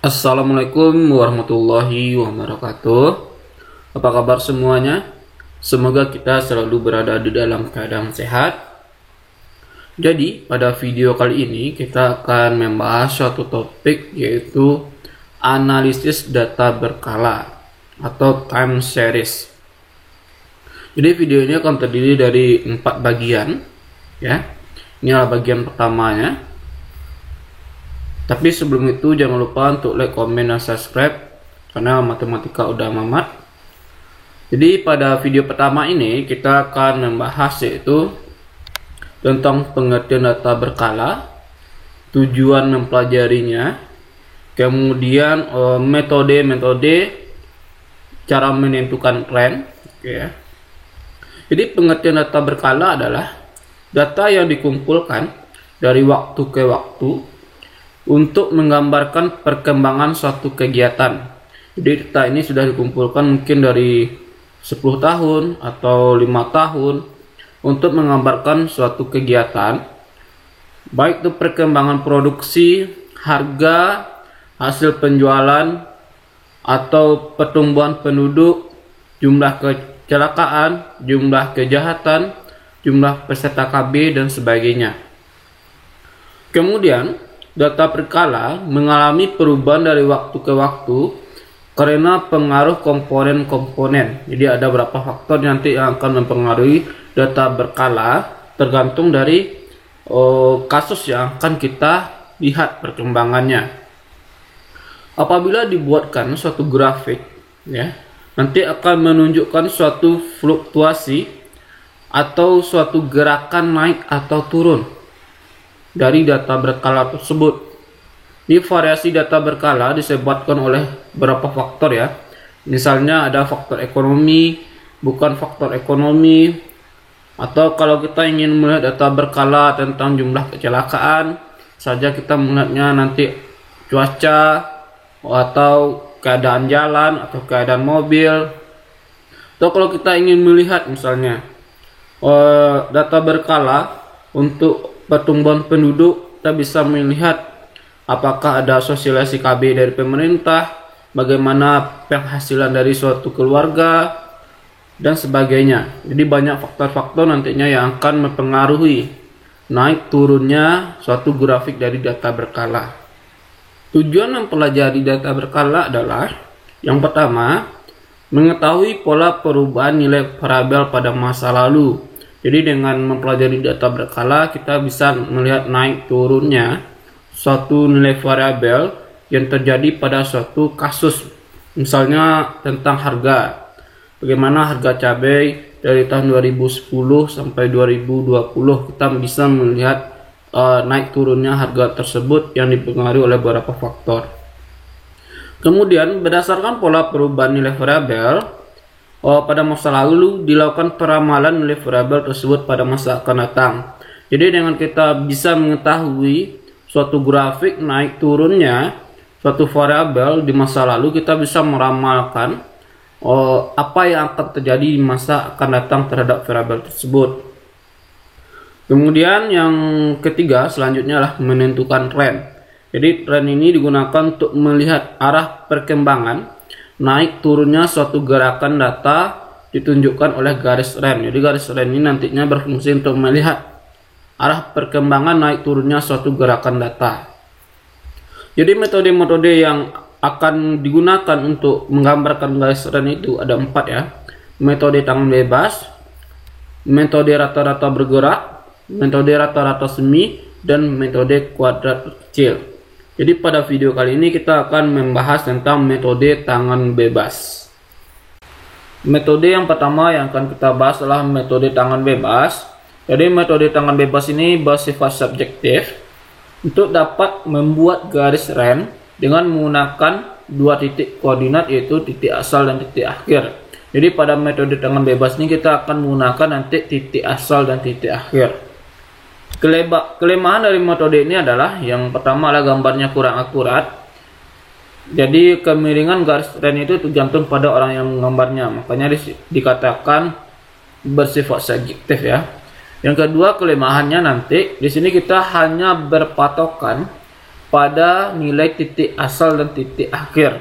Assalamualaikum warahmatullahi wabarakatuh. Apa kabar semuanya? Semoga kita selalu berada di dalam keadaan sehat. Jadi pada video kali ini kita akan membahas suatu topik, yaitu analisis data berkala atau time series. Jadi video ini akan terdiri dari 4 bagian, ya. Inilah bagian pertamanya. Tapi sebelum itu jangan lupa untuk like, komen, dan subscribe, karena matematika udah mamat. Jadi pada video pertama ini kita akan membahas yaitu tentang pengertian data berkala, tujuan mempelajarinya, kemudian metode-metode cara menentukan tren. Oke. Jadi pengertian data berkala adalah data yang dikumpulkan dari waktu ke waktu untuk menggambarkan perkembangan suatu kegiatan. Jadi data ini sudah dikumpulkan mungkin dari 10 tahun atau 5 tahun untuk menggambarkan suatu kegiatan, baik itu perkembangan produksi, harga, hasil penjualan, atau pertumbuhan penduduk, jumlah kecelakaan, jumlah kejahatan, jumlah peserta KB, dan sebagainya. Kemudian data berkala mengalami perubahan dari waktu ke waktu karena pengaruh komponen-komponen. Jadi ada beberapa faktor nanti yang akan mempengaruhi data berkala tergantung dari kasus yang akan kita lihat perkembangannya. Apabila dibuatkan suatu grafik, ya, nanti akan menunjukkan suatu fluktuasi atau suatu gerakan naik atau turun dari data berkala tersebut. Di variasi data berkala disebabkan oleh beberapa faktor, ya. Misalnya ada faktor ekonomi, bukan faktor ekonomi, atau kalau kita ingin melihat data berkala tentang jumlah kecelakaan saja, kita melihatnya nanti cuaca atau keadaan jalan atau keadaan mobil. Atau kalau kita ingin melihat misalnya data berkala untuk pertumbuhan penduduk, kita bisa melihat apakah ada sosialisasi KB dari pemerintah, bagaimana penghasilan dari suatu keluarga, dan sebagainya. Jadi banyak faktor-faktor nantinya yang akan mempengaruhi naik turunnya suatu grafik dari data berkala. Tujuan mempelajari data berkala adalah yang pertama, mengetahui pola perubahan nilai variabel pada masa lalu. Jadi dengan mempelajari data berkala kita bisa melihat naik turunnya suatu nilai variabel yang terjadi pada suatu kasus. Misalnya tentang harga. Bagaimana harga cabai dari tahun 2010 sampai 2020, kita bisa melihat naik turunnya harga tersebut yang dipengaruhi oleh beberapa faktor. Kemudian berdasarkan pola perubahan nilai variabel pada masa lalu dilakukan peramalan nilai variabel tersebut pada masa akan datang. Jadi dengan kita bisa mengetahui suatu grafik naik turunnya suatu variabel di masa lalu, kita bisa meramalkan apa yang akan terjadi di masa akan datang terhadap variabel tersebut. Kemudian yang ketiga selanjutnya adalah menentukan tren. Jadi tren ini digunakan untuk melihat arah perkembangan naik turunnya suatu gerakan data ditunjukkan oleh garis tren. Jadi garis tren ini nantinya berfungsi untuk melihat arah perkembangan naik turunnya suatu gerakan data. Jadi metode-metode yang akan digunakan untuk menggambarkan garis tren itu ada 4, ya. Metode tangan bebas, metode rata-rata bergerak, metode rata-rata semi, dan metode kuadrat kecil. Jadi pada video kali ini kita akan membahas tentang metode tangan bebas. Metode yang pertama yang akan kita bahas adalah metode tangan bebas. Jadi metode tangan bebas ini bersifat subjektif untuk dapat membuat garis tren dengan menggunakan 2 titik koordinat, yaitu titik asal dan titik akhir. Jadi pada metode tangan bebas ini kita akan menggunakan nanti titik asal dan titik akhir. Kelemahan dari metode ini adalah yang pertama adalah gambarnya kurang akurat. Jadi kemiringan garis tren itu tergantung pada orang yang menggambarnya, makanya dikatakan bersifat subjektif, ya. Yang kedua kelemahannya nanti di sini kita hanya berpatokan pada nilai titik asal dan titik akhir.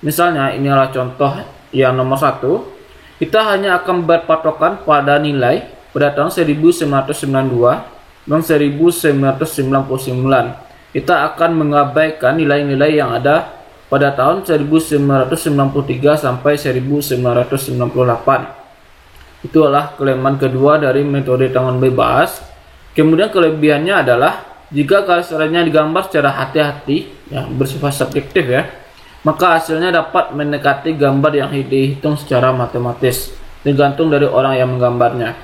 Misalnya inilah contoh yang nomor 1. Kita hanya akan berpatokan pada nilai pada tahun 1992 dan 1999. Kita akan mengabaikan nilai-nilai yang ada pada tahun 1993 sampai 1998. Itulah kelemahan kedua dari metode tangan bebas. Kemudian kelebihannya adalah jika garis lainnya digambar secara hati-hati, ya, bersifat subjektif ya, maka hasilnya dapat mendekati gambar yang dihitung secara matematis, tergantung dari orang yang menggambarnya.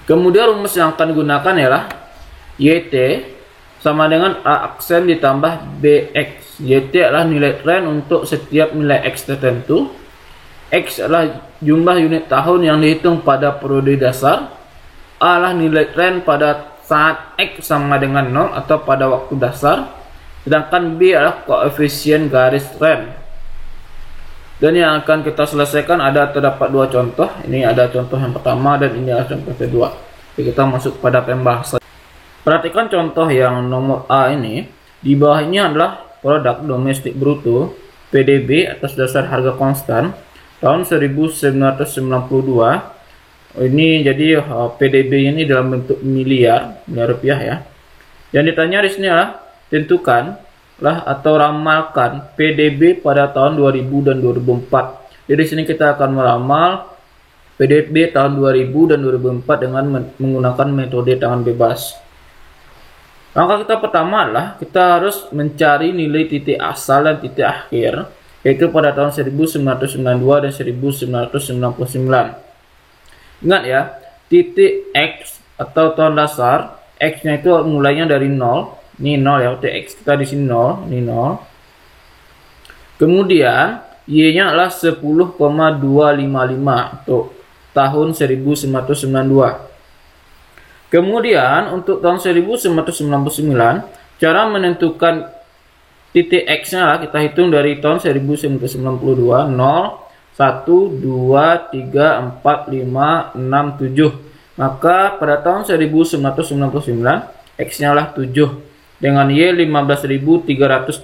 Kemudian rumus yang akan digunakan ialah YT sama dengan A aksen ditambah BX. YT adalah nilai tren untuk setiap nilai X tertentu. X adalah jumlah unit tahun yang dihitung pada periode dasar. A adalah nilai tren pada saat X sama dengan 0 atau pada waktu dasar. Sedangkan B adalah koefisien garis tren. Dan yang akan kita selesaikan terdapat dua contoh. Ini ada contoh yang pertama dan ini adalah contoh kedua. Jadi kita masuk pada pembahasan. Perhatikan contoh yang nomor A ini. Di bawahnya adalah produk domestik bruto PDB atas dasar harga konstan tahun 1992. Ini jadi PDB ini dalam bentuk miliar rupiah ya. Yang ditanya di sini adalah tentukanlah atau ramalkan PDB pada tahun 2000 dan 2004. Jadi di sini kita akan meramal PDB tahun 2000 dan 2004 dengan menggunakan metode tangan bebas. Langkah kita pertama adalah kita harus mencari nilai titik asal dan titik akhir, yaitu pada tahun 1992 dan 1999. Ingat ya, titik X atau tahun dasar, X-nya itu mulainya dari 0. Ini 0 ya, titik X kita di sini 0, ini 0. Kemudian Y-nya adalah 10,255 untuk tahun 1992. Kemudian untuk tahun 1999, cara menentukan titik X-nya lah kita hitung dari tahun 1992, 0, 1, 2, 3, 4, 5, 6, 7. Maka pada tahun 1999 X-nya lah 7 dengan Y 15.330.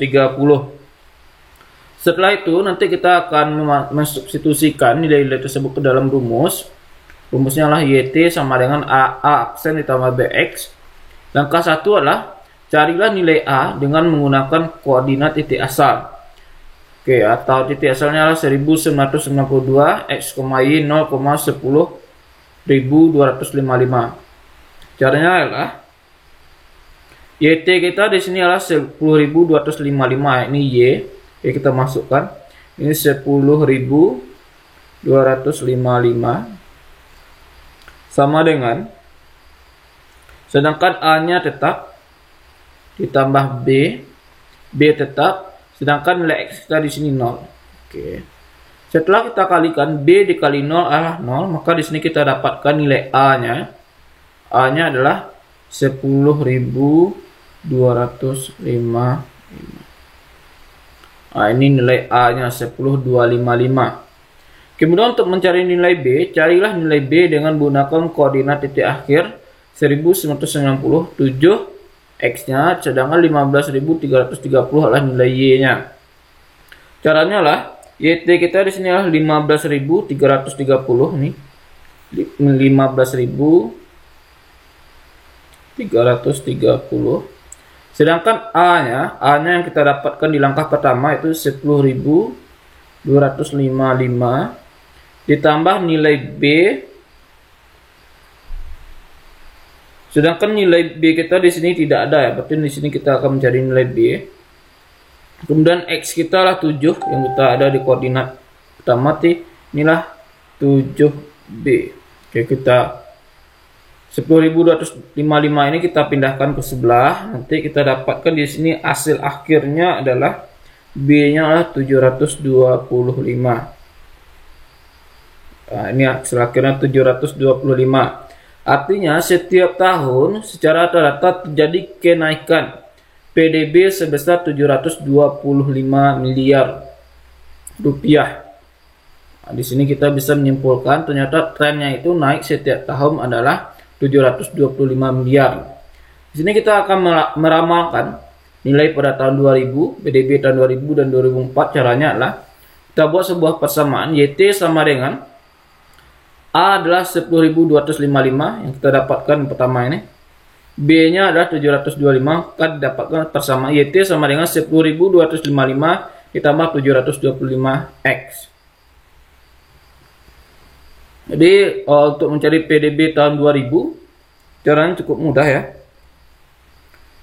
Setelah itu nanti kita akan mensubstitusikan nilai-nilai tersebut ke dalam rumus. Rumusnya lah YT sama dengan A aksen ditambah BX. Langkah 1 adalah carilah nilai A dengan menggunakan koordinat titik asal. Oke, atau titik asalnya adalah 1992 X, Y 0,10.255. Caranya adalah YT kita di sini adalah 10.255, ini Y. Oke, kita masukkan. Ini 10.255 sama dengan, sedangkan A-nya tetap ditambah B tetap. Sedangkan nilai X kita di sini 0. Oke. Setelah kita kalikan B dikali 0 adalah 0, maka di sini kita dapatkan nilai A-nya. A-nya adalah 10.255. Nah, ini nilai A-nya 10.255. Kemudian untuk mencari nilai B, carilah nilai B dengan menggunakan koordinat titik akhir 1997 X-nya, sedangkan 15.330 adalah nilai Y-nya. Caranya lah, YT kita di sini adalah 15.330 nih. 15.330. Sedangkan A-nya yang kita dapatkan di langkah pertama itu 10.255 ditambah nilai B. Sedangkan nilai B kita di sini tidak ada ya, berarti di sini kita akan mencari nilai B. Kemudian X kita lah 7 yang kita ada di koordinat pertama, inilah 7B. Oke, kita 10.255 ini kita pindahkan ke sebelah. Nanti kita dapatkan di sini hasil akhirnya adalah B-nya adalah 725. Nah, ini hasil akhirnya 725. Artinya setiap tahun secara rata-rata terjadi kenaikan PDB sebesar 725 miliar rupiah. Nah, di sini kita bisa menyimpulkan ternyata trennya itu naik setiap tahun adalah 725 miliar. Di sini kita akan meramalkan nilai pada tahun 2000, PDB tahun 2000 dan 2004. Caranya adalah kita buat sebuah persamaan YT sama dengan A adalah 10.255 yang kita dapatkan pertama ini. B-nya adalah 725, kita dapatkan persamaan YT sama dengan 10.255 ditambah 725X. Jadi untuk mencari PDB tahun 2000 caranya cukup mudah ya.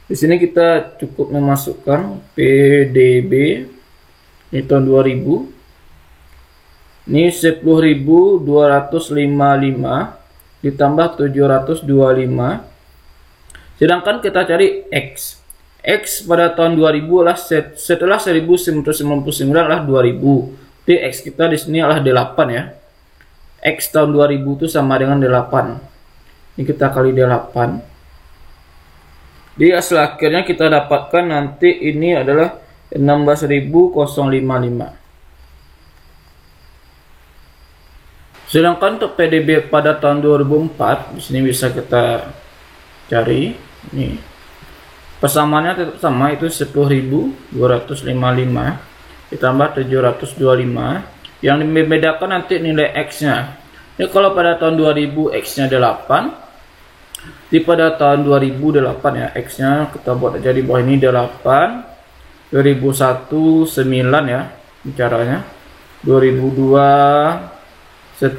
Di sini kita cukup memasukkan PDB ini tahun 2000. Ini 10.255 ditambah 725. Sedangkan kita cari X. X pada tahun 2000 adalah setelah 1999 adalah 2000. Jadi X kita di sini adalah 8 ya. X tahun 2000 itu sama dengan 8. Ini kita kali 8. Di hasil akhirnya kita dapatkan nanti ini adalah 16.055. Sedangkan untuk PDB pada tahun 2004 di sini bisa kita cari. Ini persamaannya tetap sama, itu 10.255 ditambah 725. Yang membedakan nanti nilai X-nya. Ini kalau pada tahun 2000 X-nya 8. Di pada tahun 2008 ya X-nya kita buat jadi bawah ini 8. 2001 9 ya caranya. 2002 10,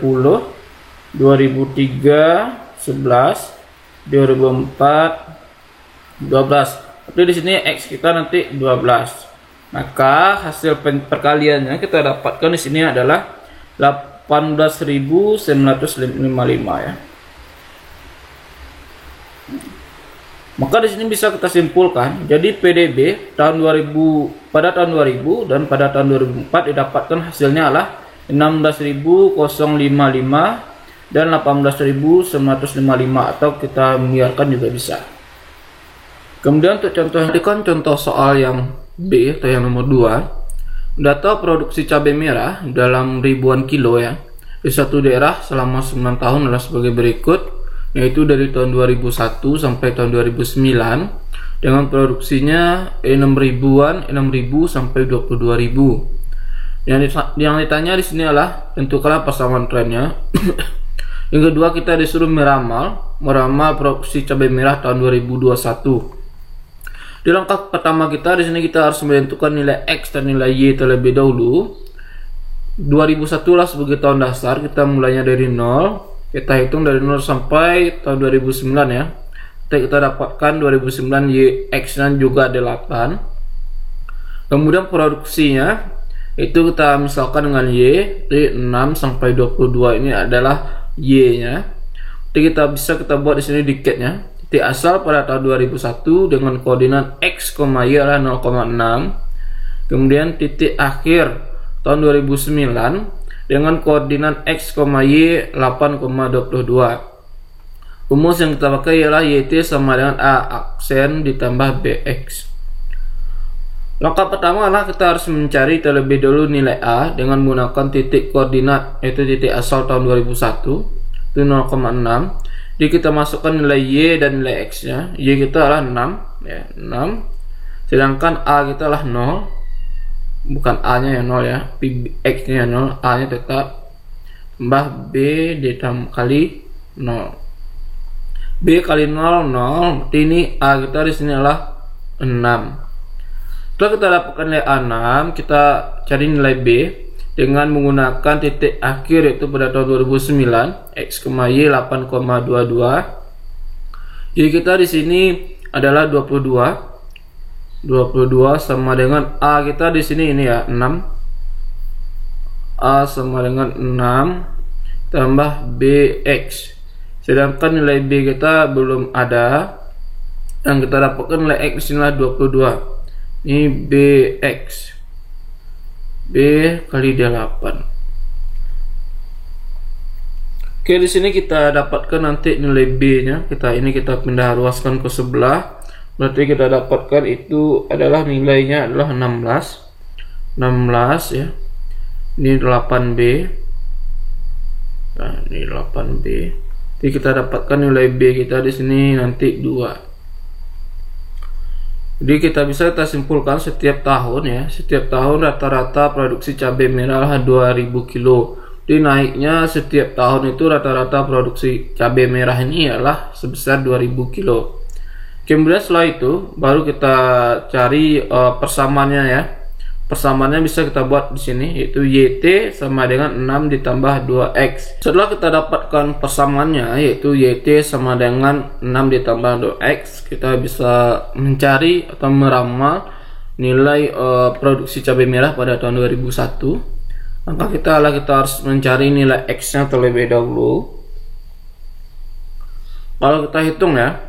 2003 11, 2004 12. Tapi di sini X kita nanti 12. Maka hasil perkaliannya kita dapatkan di sini adalah 18.955 ya. Maka di sini bisa kita simpulkan, jadi PDB tahun 2000 pada tahun 2000 dan pada tahun 2004 didapatkan hasilnya adalah 16.055 dan 18.955, atau kita biarkan juga bisa. Kemudian untuk contoh soal yang B atau yang nomor 2. Data produksi cabai merah dalam ribuan kilo ya di satu daerah selama 9 tahun adalah sebagai berikut, yaitu dari tahun 2001 sampai tahun 2009 dengan produksinya 6.000 sampai 22.000. Yang ditanya di sini adalah tentukanlah persamaan trennya. Yang kedua, kita disuruh meramal produksi cabai merah tahun 2021. Di langkah pertama kita di sini kita harus menentukan nilai X dan nilai Y terlebih dahulu. 2001 lah sebagai tahun dasar, kita mulainya dari 0. Kita hitung dari 0 sampai tahun 2009 ya. Kita dapatkan 2009 Y X-nya juga 8. Kemudian produksinya itu kita misalkan dengan Y, jadi 6 sampai 22 ini adalah Y-nya. Jadi kita buat di sini diketnya. Titik asal pada tahun 2001 dengan koordinat X, Y adalah 0,6. Kemudian titik akhir tahun 2009 dengan koordinat X, Y 8,22. Rumus yang kita pakai ialah YT sama dengan A aksen ditambah BX. Langkah pertama adalah kita harus mencari terlebih dahulu nilai A dengan menggunakan titik koordinat, yaitu titik asal tahun 2001 itu 0,6. Jadi kita masukkan nilai Y dan nilai X nya. Y kita adalah 6 ya, 6. Sedangkan A kita adalah 0. Bukan A nya yang 0 ya, X nya 0, A nya tetap tambah B ditambah kali 0. B kali 0 0. Ini A kita di sini adalah 6. Setelah kita dapatkan nilai A6, kita cari nilai B dengan menggunakan titik akhir yaitu pada tahun 2009 X, Y 8,22. Jadi kita di sini adalah 22 sama dengan A kita di sini ini ya 6. A sama dengan 6 tambah BX. Sedangkan nilai B kita belum ada. Yang kita dapatkan nilai X inilah 22. Ini BX, B kali 8. Oke, di sini kita dapatkan nanti nilai B-nya. Kita pindah ruaskan ke sebelah. Berarti kita dapatkan itu adalah nilainya adalah 16 ya. Ini 8B. Nah, ini 8B. Jadi kita dapatkan nilai B kita di sini nanti 2. Jadi kita simpulkan setiap tahun ya, setiap tahun rata-rata produksi cabai merah 2000 kilo. Jadi naiknya setiap tahun itu rata-rata produksi cabai merah ini ialah sebesar 2000 kilo. Kemudian setelah itu baru kita cari persamaannya ya. Persamaannya bisa kita buat di sini, yaitu YT sama dengan 6 ditambah 2X. Setelah kita dapatkan persamaannya, yaitu YT sama dengan 6 ditambah 2X, kita bisa mencari atau meramal nilai produksi cabai merah pada tahun 2001. Maka kita harus mencari nilai X-nya terlebih dahulu. Kalau kita hitung ya,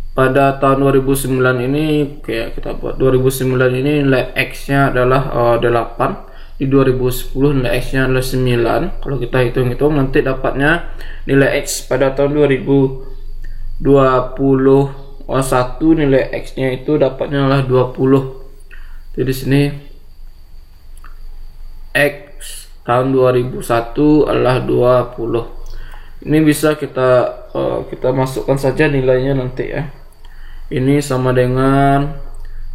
pada tahun 2009 ini kayak kita buat 2009 ini nilai X-nya adalah 8, di 2010 nilai X-nya adalah 9. Kalau kita hitung-hitung nanti dapatnya nilai X pada tahun 2021 nilai X-nya itu dapatnya adalah 20. Jadi sini X tahun 2001 adalah 20. Ini bisa kita masukkan saja nilainya nanti ya. Ini sama dengan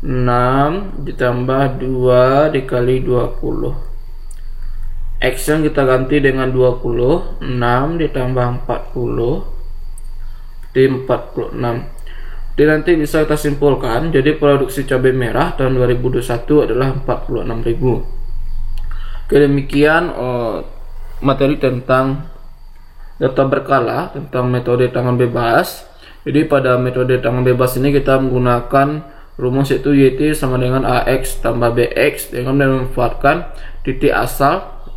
6 ditambah 2 dikali 20. X yang kita ganti dengan 20, 6 ditambah 40 di 46. Jadi nanti bisa kita simpulkan, jadi produksi cabai merah tahun 2021 adalah 46.000. Oke, demikian materi tentang data berkala, tentang metode tangan bebas. Jadi pada metode tangan bebas ini kita menggunakan rumus yaitu YT sama dengan AX tambah BX dengan memanfaatkan titik asal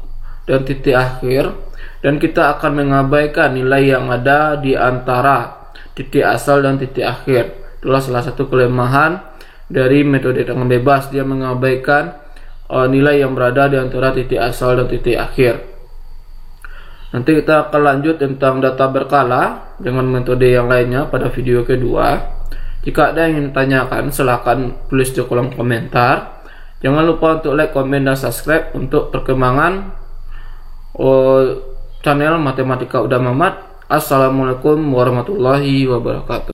dan titik akhir, dan kita akan mengabaikan nilai yang ada di antara titik asal dan titik akhir. Itulah salah satu kelemahan dari metode tangan bebas, dia mengabaikan nilai yang berada di antara titik asal dan titik akhir. Nanti kita akan lanjut tentang data berkala dengan metode yang lainnya pada video kedua. Jika ada yang ingin tanyakan, silahkan tulis di kolom komentar. Jangan lupa untuk like, komen, dan subscribe untuk perkembangan channel Matematika Udah Mamat. Assalamualaikum warahmatullahi wabarakatuh.